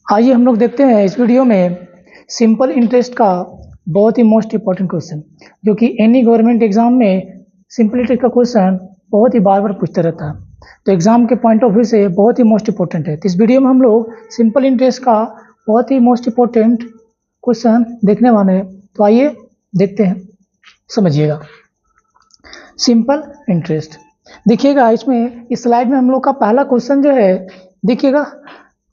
आइए हम लोग देखते हैं इस वीडियो में सिंपल इंटरेस्ट का बहुत ही मोस्ट इम्पॉर्टेंट क्वेश्चन, जो कि एनी गवर्नमेंट एग्जाम में सिंपल इंटरेस्ट का क्वेश्चन बहुत ही बार बार पूछता रहता है। तो एग्जाम के पॉइंट ऑफ व्यू से बहुत ही मोस्ट इम्पॉर्टेंट है। तो इस वीडियो में हम लोग सिंपल इंटरेस्ट का बहुत ही मोस्ट इम्पॉर्टेंट क्वेश्चन देखने वाले हैं। तो आइए देखते हैं, समझिएगा। सिंपल इंटरेस्ट देखिएगा, इसमें इस स्लाइड में हम लोग का पहला क्वेश्चन जो है, देखिएगा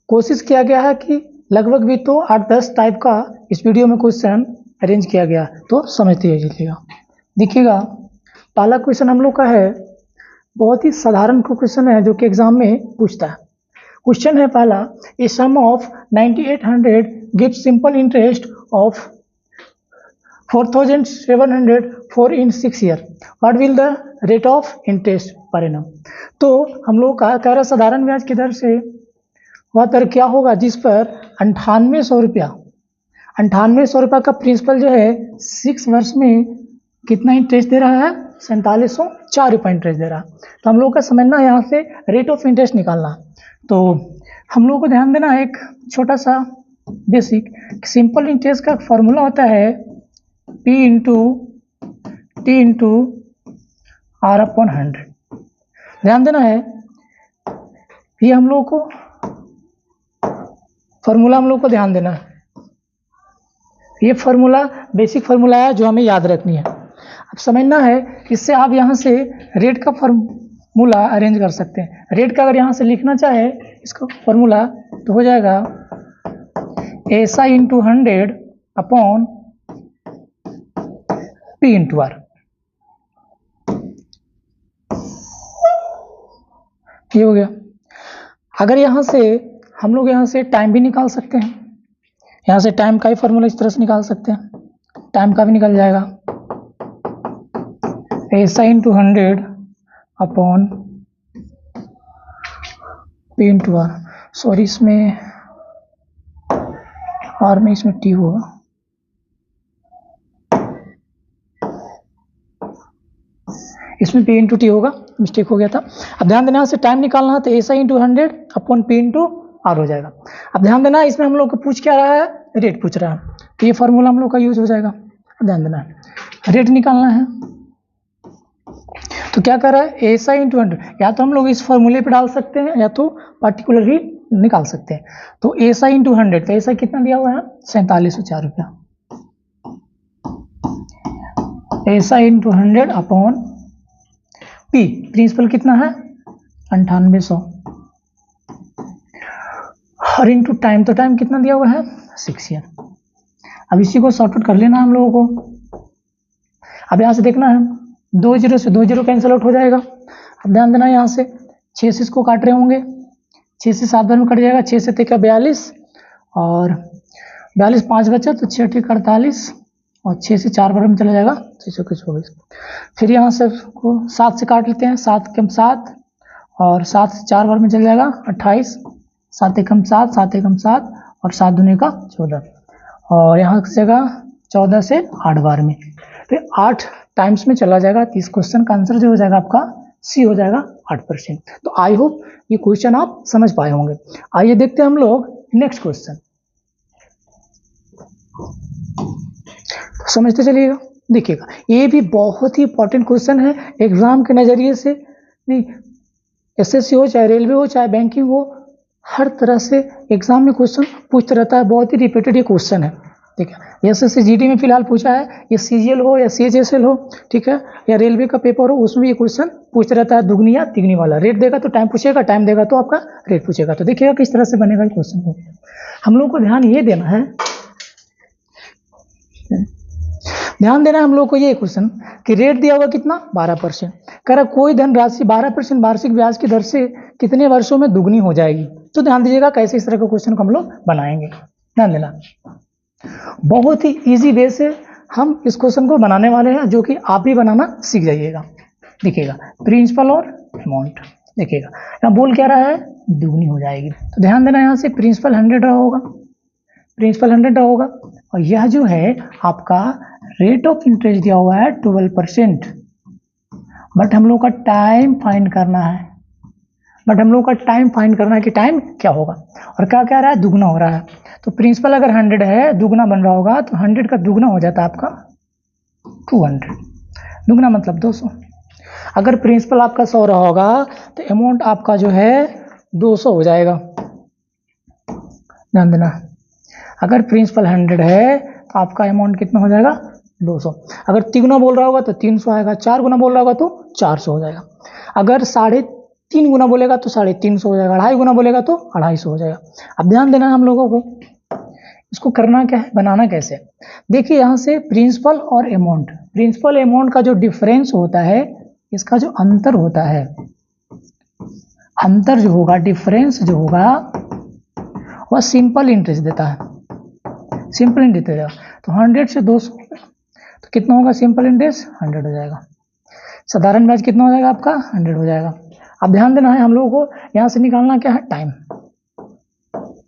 कोशिश किया गया है कि लगभग भी तो 8-10 टाइप का इस वीडियो में क्वेश्चन अरेंज किया गया, तो समझते रहिएगा। देखिएगा पहला क्वेश्चन हम लोग का है, बहुत ही साधारण क्वेश्चन है जो कि एग्जाम में पूछता है। क्वेश्चन है पहला, a sum of 9800 gives simple interest of 4704 in 6 year, what will the rate of interest per annum. तो हम लोग का कह रहा साधारण ब्याज की दर से वह दर क्या होगा जिस पर 9800 रुपया, 9800 रुपया का प्रिंसिपल जो है 6 वर्ष में कितना इंटरेस्ट दे रहा है, 4704 रुपये इंटरेस्ट दे रहा है। तो हम लोग का समझना है यहाँ से रेट ऑफ इंटरेस्ट निकालना। तो हम लोग को ध्यान देना है एक छोटा सा बेसिक, सिंपल इंटरेस्ट का फॉर्मूला होता है P into T into R upon 100। ध्यान देना है, ये हम लोग को फार्मूला हम लोग को ध्यान देना है। ये फार्मूला बेसिक फार्मूला है जो हमें याद रखनी है। अब समझना है, इससे आप यहाँ से रेट का फार्मूला अरेंज कर सकते हैं। रेट का अगर यहाँ से लिखना चाहे इसका फार्मूला तो हो जाएगा SI into 100 upon P into R. ये हो गया। अगर यहाँ से हम लोग यहाँ से टाइम भी निकाल सकते हैं, यहाँ से टाइम का ही फॉर्मूला इस तरह से निकाल सकते हैं, टाइम का भी निकल जाएगा SI into 100 upon P into R. Sorry, इसमें आर में इसमें T होगा, इसमें P इंटू T होगा, मिस्टेक हो गया था। अब ध्यान देना, यहाँ से टाइम निकालना है तो SI into 100 upon P into R हो जाएगा। अब ध्यान देना, इसमें हम लोग को पूछ क्या रहा है, रेट पूछ रहा है, तो ये फार्मूला हम लोग का यूज हो जाएगा। अब ध्यान देना है, रेट निकालना है तो क्या कर रहा है SI इंटू 100, या तो हम लोग इस फार्मूले पे डाल सकते हैं या तो पार्टिकुलर ही निकाल सकते हैं। तो SI इंटू 100, तो SI कितना दिया हुआ है, 4704 रुपया। SI into 100 upon P, principal कितना है 9800, और इंटू टाइम, तो टाइम कितना दिया हुआ है 6 ईयर। अब इसी को सॉर्ट आउट कर लेना हम लोगों को। अब यहाँ से देखना है, 2 0 से 2 0 कैंसिल आउट हो जाएगा। अब ध्यान देना, यहाँ से 6 से इसको काट रहे होंगे, 6 से 7 बार में कट जाएगा, 6 से 3 42, और 42 5 बचा तो 6 ठीक 48, और 6 से 4 बार में चला जाएगा 624। फिर यहाँ से 7 से काट लेते हैं, 7 कम 7, और 7 से 4 बार में चल जाएगा 28, 7 एकम 7, 7 एकम 7, और 7 दूनी का 14, और यहाँ की जगह 14 से 8 बार में, फिर 8 टाइम्स में चला जाएगा। तो इस क्वेश्चन का आंसर जो हो जाएगा आपका सी हो जाएगा 8%। तो आई होप ये क्वेश्चन आप समझ पाए होंगे। आइए देखते हैं हम लोग नेक्स्ट क्वेश्चन, समझते चलिएगा। देखिएगा, ये भी बहुत ही इंपॉर्टेंट क्वेश्चन है एग्जाम के नजरिए से। नहीं, SSC हो चाहे रेलवे हो चाहे बैंकिंग हो, हर तरह से एग्जाम में क्वेश्चन पूछता रहता है। बहुत ही रिपीटेड ये क्वेश्चन है। ठीक है, SSC GD में फिलहाल पूछा है, ये CGL हो या CHSL हो, ठीक है, या रेलवे का पेपर हो, उसमें ये क्वेश्चन पूछता रहता है। दुगनी या तिगनी वाला, रेट देगा तो टाइम पूछेगा, टाइम देगा तो आपका रेट पूछेगा। तो देखिएगा किस तरह से बनेगा क्वेश्चन को। हम लोग को ध्यान ये देना है, ध्यान देना है हम लोग को ये क्वेश्चन कि रेट दिया हुआ कितना 12%, कह रहा कोई धनराशि 12% वार्षिक ब्याज की दर से कितने वर्षों में दुगनी हो जाएगी। तो ध्यान दीजिएगा कैसे इस तरह का क्वेश्चन को हम लोग बनाएंगे। ध्यान देना, बहुत ही इजी वे से हम इस क्वेश्चन को बनाने वाले हैं, जो कि आप भी बनाना सीख जाइएगा। देखिएगा, प्रिंसिपल और अमाउंट, देखिएगा यहाँ बोल क्या रहा है, दुगनी हो जाएगी। तो ध्यान देना, यहाँ से प्रिंसिपल 100 रहा होगा, प्रिंसिपल 100 रहा होगा, और यह जो है आपका रेट ऑफ इंटरेस्ट दिया हुआ है 12%, बट हम लोग का टाइम फाइंड करना है। बट हम लोग का टाइम फाइंड करना है कि टाइम क्या होगा, और क्या क्या रहा है, दुगना हो रहा है। तो प्रिंसिपल अगर 100 है, दुगना बन रहा होगा, तो 100 का दुगना हो जाता है आपका 200, दुगना मतलब 200। अगर प्रिंसिपल आपका 100 रहा होगा तो अमाउंट आपका जो है 200 हो जाएगा। ध्यान देना, अगर प्रिंसिपल 100 है तो आपका अमाउंट कितना हो जाएगा, 200। अगर 3 गुना बोल रहा होगा तो 300 आएगा, 4 गुना बोल रहा होगा तो 400 हो जाएगा। अगर 3.5 गुना बोलेगा तो 350 हो जाएगा, 2.5 गुना बोलेगा तो 250 हो जाएगा। अब ध्यान देना है हम लोगों को, इसको करना क्या है, बनाना कैसे। देखिए यहाँ से प्रिंसिपल और अमाउंट, प्रिंसिपल अमाउंट का जो डिफरेंस होता है, इसका जो अंतर होता है, अंतर जो होगा, डिफरेंस जो होगा, वह सिंपल इंटरेस्ट देता है, सिंपल इंटरेस्ट देगा। तो 100 से 200 तो कितना होगा, सिंपल इंटरेस्ट 100 हो जाएगा। साधारण ब्याज कितना हो जाएगा आपका, 100 हो जाएगा। अब ध्यान देना है हम लोगों को, यहाँ से निकालना क्या है, टाइम।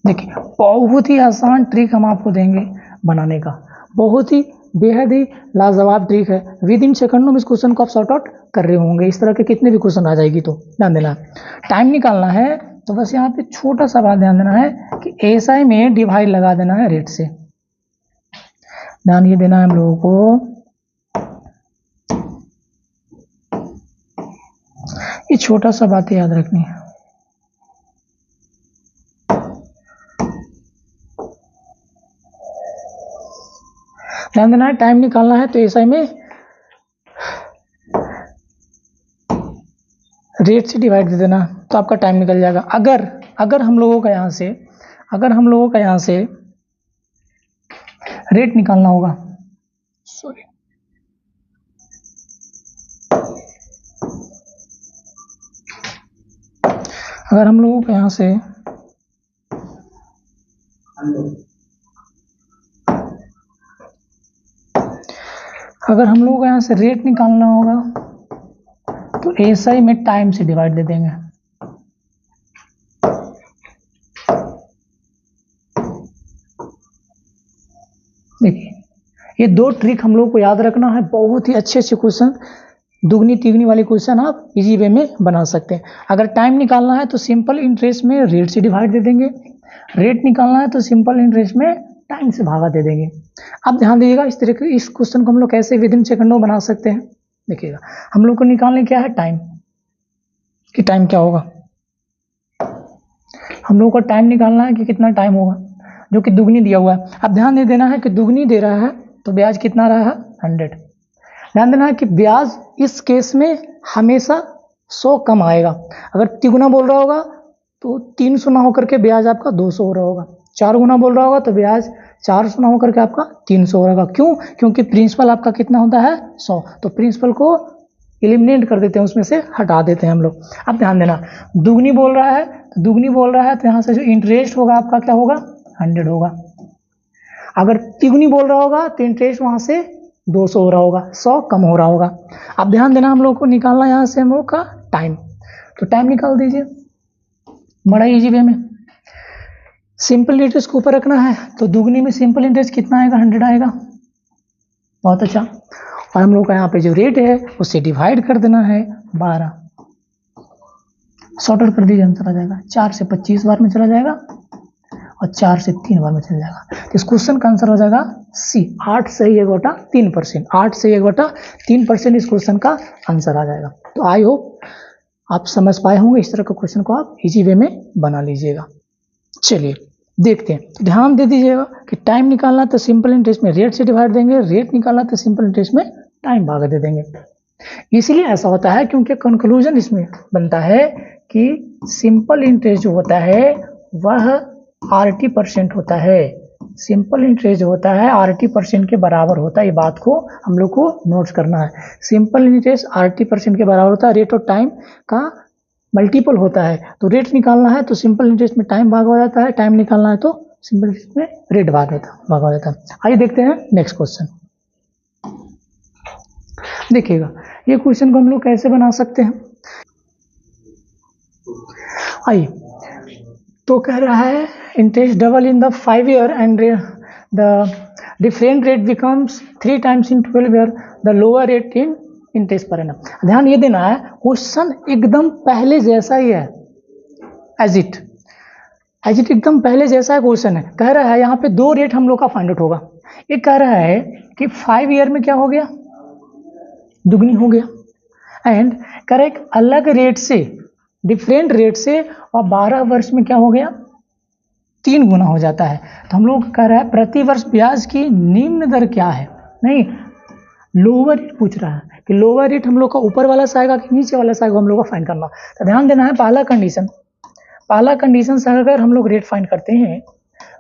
देखिए बहुत ही आसान ट्रिक हम आपको देंगे बनाने का, बहुत ही बेहद ही लाजवाब ट्रिक है। विद इन सेकंडों में इस क्वेश्चन को आप सॉर्ट आउट कर रहे होंगे। इस तरह के कितने भी क्वेश्चन आ जाएगी तो ध्यान देना, टाइम निकालना है। तो बस यहाँ पे छोटा सा बात ध्यान देना है कि एसआई में डिवाइड लगा देना है रेट से। ध्यान ये देना है हम लोगों को, ये छोटा सा बात याद रखनी है। ध्यान देना है, टाइम निकालना है तो एसआई में रेट से डिवाइड दे देना तो आपका टाइम निकल जाएगा। अगर हम लोगों का यहाँ से, अगर हम लोगों का यहाँ से रेट निकालना होगा, सॉरी, अगर हम लोगों को यहाँ से रेट निकालना होगा तो एसआई में टाइम से डिवाइड दे देंगे। देखिए ये दो ट्रिक हम लोग को याद रखना है, बहुत ही अच्छे क्वेश्चन, दुगनी तिगनी वाले क्वेश्चन आप इजी वे में बना सकते हैं। अगर टाइम निकालना है तो सिंपल इंटरेस्ट में रेट से डिवाइड दे देंगे, रेट निकालना है तो सिंपल इंटरेस्ट में टाइम से भागा दे देंगे। अब ध्यान दीजिएगा, इस तरह के इस क्वेश्चन को हम लोग कैसे विद इन सेकंडों बना सकते हैं। देखिएगा हम लोग को निकालने क्या है, टाइम, कि टाइम क्या होगा, हम लोग को टाइम निकालना है कि कितना टाइम होगा, जो कि दुगनी दिया हुआ है। अब ध्यान दे देना है कि दुगनी दे रहा है तो ब्याज कितना रहा है, 100। ध्यान देना है कि ब्याज इस केस में हमेशा 100 कम आएगा। अगर तिगुना बोल रहा होगा तो 300 ना होकर के ब्याज आपका 200 हो रहा होगा, 4 गुना बोल रहा होगा तो ब्याज 400 ना होकर के आपका 300 होगा। क्यों, क्योंकि प्रिंसिपल आपका कितना होता है, 100। तो प्रिंसिपल को एलिमिनेट कर देते हैं, उसमें से हटा देते हैं हम लोग। अब ध्यान देना, दुगनी बोल रहा है तो दुगनी बोल रहा है तो यहाँ से जो इंटरेस्ट होगा आपका क्या होगा, 100 होगा। अगर तिगुनी बोल रहा होगा तो इंटरेस्ट वहाँ से 200 हो रहा होगा, 100 कम हो रहा होगा। अब ध्यान देना, हम लोग को निकालना यहाँ से हम लोग का टाइम, तो टाइम निकाल दीजिए बड़ा इजी वे में। सिंपल इंटरेस्ट को ऊपर रखना है तो दुगनी में सिंपल इंटरेस्ट कितना आएगा, 100 आएगा, बहुत अच्छा। और हम लोग का यहाँ पे जो रेट है उससे डिवाइड कर देना है 12, सॉर्ट आउट कर दीजिए, आंसर आ जाएगा 4 से 25 बार में चला जाएगा और 4 से 3 बार में चल जाएगा। तो इस क्वेश्चन का आंसर हो जाएगा सी, 8 सही 1/3%, 8 से 1/3% इस क्वेश्चन का आंसर आ जाएगा। तो आई होप आप समझ पाए होंगे, इस तरह का क्वेश्चन को आप इजी वे में बना लीजिएगा। चलिए देखते हैं, तो ध्यान दे दीजिएगा कि टाइम निकालना तो सिंपल इंटरेस्ट में रेट से डिवाइड देंगे, रेट निकालना तो सिंपल इंटरेस्ट में टाइम भाग दे देंगे। इसलिए ऐसा होता है क्योंकि कंक्लूजन इसमें बनता है कि सिंपल इंटरेस्ट जो होता है वह RT% होता है, सिंपल इंटरेस्ट जो होता है RT% के बराबर होता है। ये बात को हम लोग को नोट करना है, सिंपल इंटरेस्ट RT% के बराबर होता है, रेट और टाइम का मल्टीपल होता है। तो रेट निकालना है तो सिंपल इंटरेस्ट में टाइम भाग हो जाता है, टाइम निकालना है तो सिंपल इंटरेस्ट में रेट भाग हो जाता है। आइए देखते हैं नेक्स्ट क्वेश्चन। देखिएगा ये क्वेश्चन को हम लोग कैसे बना सकते हैं। आइए, तो कह रहा है interest double in the 5 year and the different rate becomes 3 times in 12 year, the lower rate in interest per annum. ध्यान ये देना है, क्वेश्चन एकदम पहले जैसा ही है, एज इट एकदम पहले जैसा है क्वेश्चन है, कह रहा है यहाँ पे 2 रेट हम लोग का फाइंड आउट होगा। एक कह रहा है कि 5 ईयर में क्या हो गया, दुगनी हो गया, एंड कह रहा है एक अलग रेट से, डिफरेंट रेट से, और 12 वर्ष में क्या हो गया, 3 गुना हो जाता है। तो हम लोग कह रहा है प्रति वर्ष ब्याज की निम्न दर क्या है, नहीं लोअर रेट पूछ रहा है कि लोअर रेट हम लोग का ऊपर वाला से आएगा कि नीचे वाला से आएगा, हम लोग को फाइंड करना। तो ध्यान देना है पहला कंडीशन से अगर हम लोग रेट फाइंड करते हैं,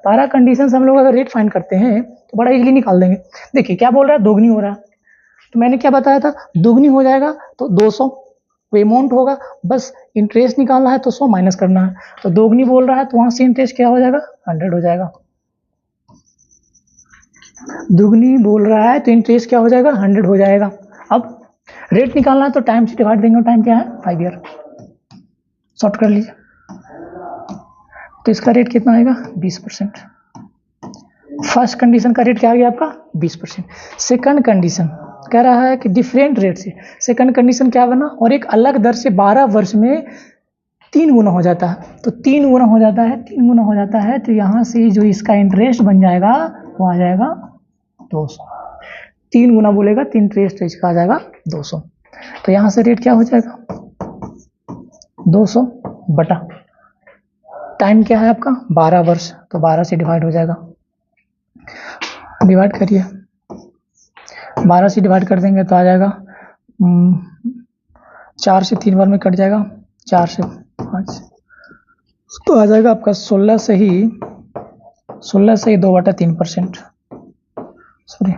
पहला कंडीशन से हम लोग अगर रेट फाइंड करते हैं तो बड़ा इजीली निकाल देंगे। देखिए क्या बोल रहा है, दोगुनी हो रहा है, तो मैंने क्या बताया था, दोगुनी हो जाएगा तो 200 अमाउंट होगा, बस इंटरेस्ट निकालना है तो 100 माइनस करना है। तो दोगुनी बोल रहा है तो वहां से इंटरेस्ट क्या हो जाएगा, 100 हो जाएगा। दुगनी बोल रहा है तो इंटरेस्ट क्या हो जाएगा, 100 हो जाएगा। अब रेट निकालना है तो टाइम से डिवाइड देंगे, टाइम क्या है 5 ईयर, शॉर्ट कर लीजिए। तो इसका रेट कितना आएगा 20%। फर्स्ट कंडीशन का रेट क्या आ गया आपका 20%। सेकंड कंडीशन कह रहा है कि डिफरेंट रेट से, सेकंड कंडीशन क्या बना, और एक अलग दर से 12 वर्ष में 3 गुना हो जाता है। तो 3 गुना हो जाता है, 3 गुना हो जाता है, तो यहाँ से जो इसका इंटरेस्ट बन जाएगा वो आ जाएगा 200। 3 गुना बोलेगा तो इंटरेस्ट इसका आ जाएगा 200। तो यहाँ से रेट क्या हो जाएगा 200 बटा टाइम क्या है आपका 12 वर्ष, तो 12 से डिवाइड हो जाएगा। डिवाइड करिए, 12 से डिवाइड कर देंगे तो आ जाएगा 4 से 3 बार में कट जाएगा, 4 से 5, तो आ जाएगा आपका 16 से ही 2/3%। सॉरी,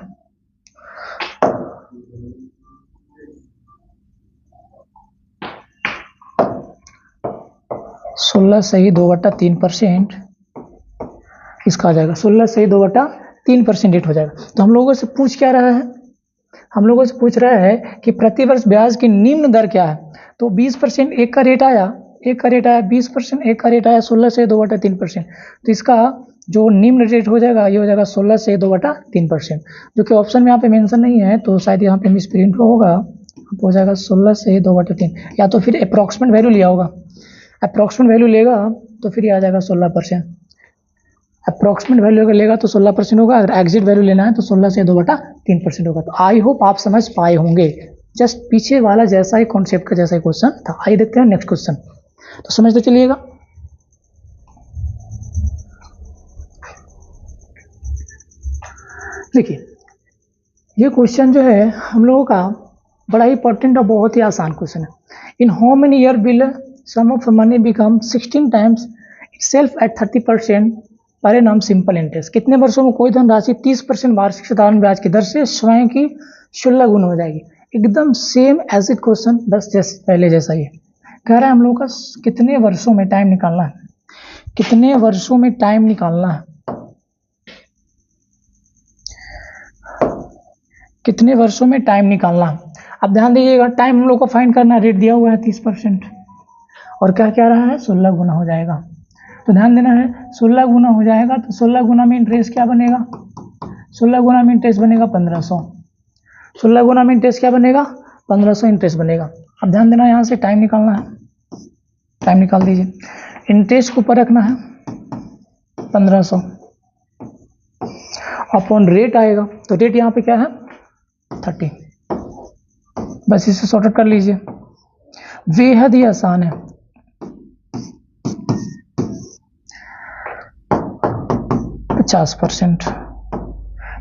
सोलह से ही 2/3% इसका आ जाएगा, 16 से ही 2/3% रेट हो जाएगा। तो हम लोगों से पूछ क्या रहा है, हम लोगों से पूछ रहा है कि प्रति वर्ष ब्याज की निम्न दर क्या है। तो 20% एक का रेट आया, 20%, एक का रेट आया 16 से 2/3%। तो इसका जो निम्न रेट हो जाएगा ये हो जाएगा 16 से 2/3%, जो कि ऑप्शन में यहाँ पे मेंशन नहीं है, तो शायद यहाँ पे मिसप्रिंट होगा, हो जाएगा 16 से 2/3, या तो फिर अप्रॉक्सीमेट वैल्यू लिया होगा, अप्रॉक्सीमेट वैल्यू लेगा तो फिर ये आ जाएगा 16%। अप्रॉक्सीमेट वैल्यू अगर लेगा तो 16% होगा, अगर एग्जिट वैल्यू लेना है तो 16 से 2/3% होगा। तो आई होप आप समझ पाए होंगे, जस्ट पीछे वाला जैसा ही कॉन्सेप्ट का जैसा ही क्वेश्चन था। आइए देखते हैं नेक्स्ट क्वेश्चन, तो समझते चलिएगा। देखिए ये क्वेश्चन जो है हम लोगों का बड़ा ही इंपॉर्टेंट और बहुत ही आसान क्वेश्चन है। In how many year will sum of money become 16 times itself at 30% per annum simple interest. कितने वर्षों में कोई धनराशि 30% वार्षिक साधारण ब्याज की दर से स्वयं की 16 गुना हो जाएगी। एकदम सेम एज इट क्वेश्चन, बस जैसे पहले जैसा ही कह रहा है। हम लोग का कितने वर्षों में टाइम निकालना है, कितने वर्षों में टाइम निकालना है, कितने वर्षों में टाइम निकालना है। अब ध्यान दीजिएगा, टाइम हम लोग को फाइंड करना है, रेट दिया हुआ है 30%, और क्या क्या रहा है 16 गुना हो जाएगा। तो ध्यान देना है 16 गुना हो जाएगा, तो 16 गुना में इंटरेस्ट क्या बनेगा, 16 गुना में इंटरेस्ट बनेगा 1500। 16 गुना में इंटरेस्ट क्या बनेगा 1500 इंटरेस्ट बनेगा। अब ध्यान देना यहाँ से टाइम निकालना है, टाइम निकाल दीजिए। इंटरेस्ट को ऊपर रखना है 1500 अपॉन रेट आएगा, तो रेट यहाँ पे क्या है 30। बस इसे सॉर्ट आउट कर लीजिए, बेहद ही आसान है। %50।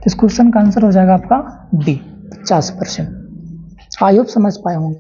इस क्वेश्चन का आंसर हो जाएगा आपका डी 50%। आई होप समझ पाए होंगे।